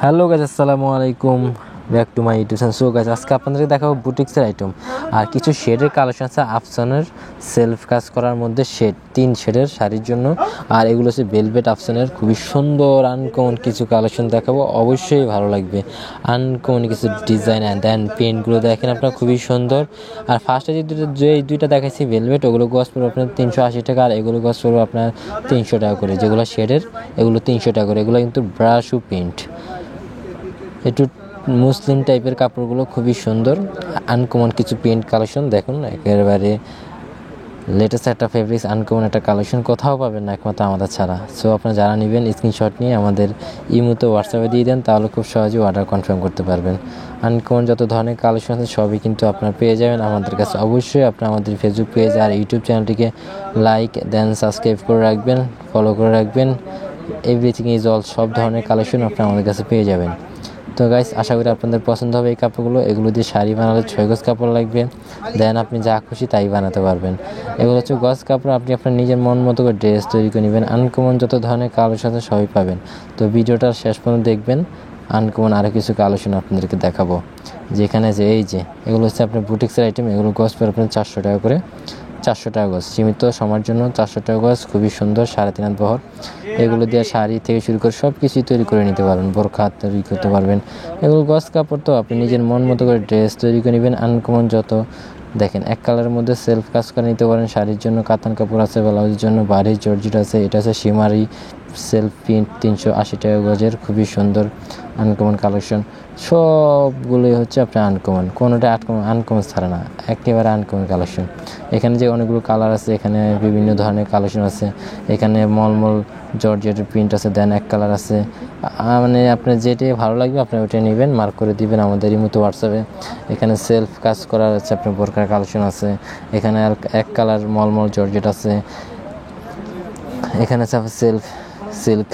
Hello guys, আসসালামু আলাইকুম, back to my YouTube channel. So guys, আজকে আপনাদেরকে দেখাবো বুটিক্সের আইটেম আর কিছু শেডের কালেকশন আছে। আফসানের সেলফ কাজ করার মধ্যে শেড, 3 শেডের শাড়ির জন্য। আর এগুলো হচ্ছে ভেলভেট আফসানের খুবই সুন্দর আনকমন কিছু কালেকশন দেখাবো, অবশ্যই ভালো লাগবে। আনকমন কিছু ডিজাইন অ্যান্ড দেন পেন্টগুলো দেখেন আপনার, খুবই সুন্দর। আর ফার্স্টে যে দুইটা দেখাইছি ভেলভেট, ওগুলো গজ পড়বে আপনার 380 টাকা, আর এগুলো গজ পড়বে আপনার 300 টাকা করে। যেগুলো শেডের এগুলো 300 টাকা করে। এগুলো কিন্তু ব্রাশ ও পেন্ট, একটু মুসলিম টাইপের কাপড়গুলো খুবই সুন্দর। আনকমন কিছু প্রিন্ট কালেকশন দেখুন, একেবারে লেটেস্ট একটা ফেব্রিক্স, আনকমন একটা কালেকশন কোথাও পাবেন না একমাত্র আমাদের ছাড়া। সো আপনারা যারা নেবেন স্ক্রিনশট নিয়ে আমাদের ইমোতে হোয়াটসঅ্যাপে দিয়ে দেন, তাহলে খুব সহজে অর্ডার কনফার্ম করতে পারবেন। আনকমন যত ধরনের কালেকশন আছে সবই কিন্তু আপনারা পেয়ে যাবেন আমাদের কাছে। অবশ্যই আপনারা আমাদের ফেসবুক পেজ আর ইউটিউব চ্যানেলটিকে লাইক দেন, সাবস্ক্রাইব করে রাখবেন, ফলো করে রাখবেন। এভরিথিং ইজ অল, সব ধরনের কালেকশন আপনারা আমাদের কাছে পেয়ে যাবেন। তো গাইস, আশা করি আপনাদের পছন্দ হবে এই কাপড়গুলো। এগুলো দিয়ে শাড়ি বানালে 6 গজ কাপড় লাগবে, দেন আপনি যা খুশি তাই বানাতে পারবেন। এগুলো হচ্ছে গজ কাপড়, আপনি আপনার নিজের মন মতো করে ড্রেস তৈরি করে নেবেন। আনকমন যত ধরনের কালেকশন আছে সবই পাবেন। তো ভিডিওটা শেষ পর্যন্ত দেখবেন, আনকমন আরও কিছু কালেকশন আপনাদেরকে দেখাবো। যেখানে যে এই যে এগুলো হচ্ছে আপনার বুটিক্সের আইটেম, এগুলো গজ পড়ে আপনার 400 টাকা করে। 400 টাকা গজ, সীমিত সময়ের জন্য 400 টাকা গজ, খুবই সুন্দর, 3.5 হাত বহর। এগুলো দিয়ে শাড়ি থেকে শুরু করে সব কিছুই তৈরি করে নিতে পারবেন, বোরখা তৈরি করতে পারবেন। এগুলো গজ কাপড়, তো আপনি নিজের মন মতো করে ড্রেস তৈরি করে নেবেন। আনকমন যত দেখেন, এক কালারের মধ্যে সেলফ কাজ করে নিতে পারেন। শাড়ির জন্য কাতান কাপড় আছে, ব্লাউজের জন্য বাড়ি জর্জেট আছে। এটা আছে সীমারি সেলফ প্রিন্ট, 380 টাকা গজের, খুবই সুন্দর আনকমন কালেকশন। সবগুলোই হচ্ছে আপনার আনকমন, কোনোটা আনকমন ছাড়া না, একেবারে আনকমন কালেকশন। এখানে যে অনেকগুলো কালার আছে, এখানে বিভিন্ন ধরনের কালেকশন আছে। এখানে মলমল জর্জেটের প্রিন্ট আছে, দেন এক কালার আছে। মানে আপনার যেটাই ভালো লাগবে আপনি ওইটা নেবেন, মার্ক করে দিবেন আমাদের এই মতো হোয়াটসঅ্যাপে। এখানে সেলফ কাজ করা আছে, আপনার বোরকার কালেকশন আছে। এখানে এক কালার মলমল জর্জেট আছে। এখানে আছে সেলফ সিল্ক।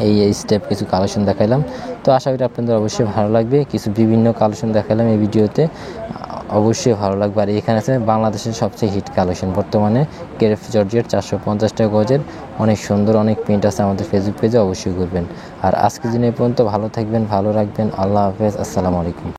এই স্টেপ কিছু কালেকশন দেখাইলাম। তো আশা করি আপনাদের অবশ্যই ভালো লাগবে। কিছু বিভিন্ন কালেকশন দেখালাম এই ভিডিওতে, অবশ্যই ভালো লাগবে। আর এখানে আছে বাংলাদেশের সবচেয়ে হিট কালেকশন বর্তমানে, কেরেফ জর্জেট 450 টাকা গজের, অনেক সুন্দর, অনেক প্রিন্ট আছে। আমাদের ফেসবুক পেজে অবশ্যই করবেন। আর আজকের দিন এই পর্যন্ত, ভালো থাকবেন, ভালো রাখবেন। আল্লাহ হাফেজ, আসসালামু আলাইকুম।